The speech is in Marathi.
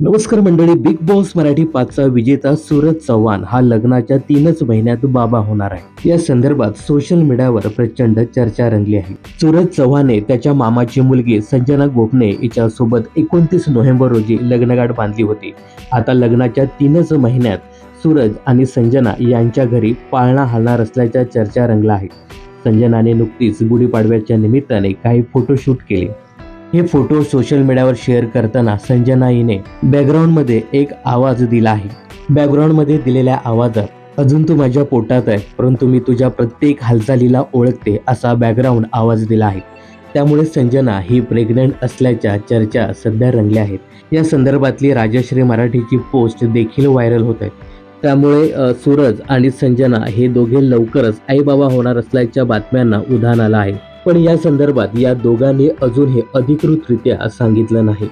नमस्कार मंडळी. बिग बॉस मराठी 5चा विजेता सूरज चव्हाण हा लग्नाच्या 3च महिन्यात बाबा होणार आहे. या संदर्भात सोशल मीडियावर प्रचंड चर्चा रंगली आहे. सूरज चव्हाणने त्याच्या मामाची मुलगी संजना गोपने हिच्यासोबत 29 नोव्हेंबर रोजी लग्नगाठ बांधली होती. आता लग्नाच्या 3च महिन्यात सूरज आणि संजना यांच्या घरी पाळणा हलणार असल्याच्या चर्चा रंगल्या आहेत. संजनाने नुकतीच गुढीपाडव्याच्या निमित्ताने काही फोटोशूट केले. हे फोटो सोशल मीडियावर शेअर करताना संजना हिने बॅकग्राऊंडमध्ये एक आवाज दिला आहे. बॅकग्राऊंडमध्ये दिलेल्या आवाजात "अजून तू माझ्या पोटात आहे, परंतु मी तुझ्या प्रत्येक हालचालीला ओळखते" असा बॅकग्राऊंड आवाज दिला आहे. त्यामुळे संजना ही प्रेग्नंट असल्याच्या चर्चा सध्या रंगल्या आहेत. या संदर्भातली राजश्री मराठीची पोस्ट देखील व्हायरल होत आहे. त्यामुळे सूरज आणि संजना हे दोघे लवकरच आई बाबा होणार असल्याच्या बातम्यांना उधाण आलं आहे. पण या संदर्भात या दोघांनी अजूनही अधिकृतरित्या सांगितलं नाही.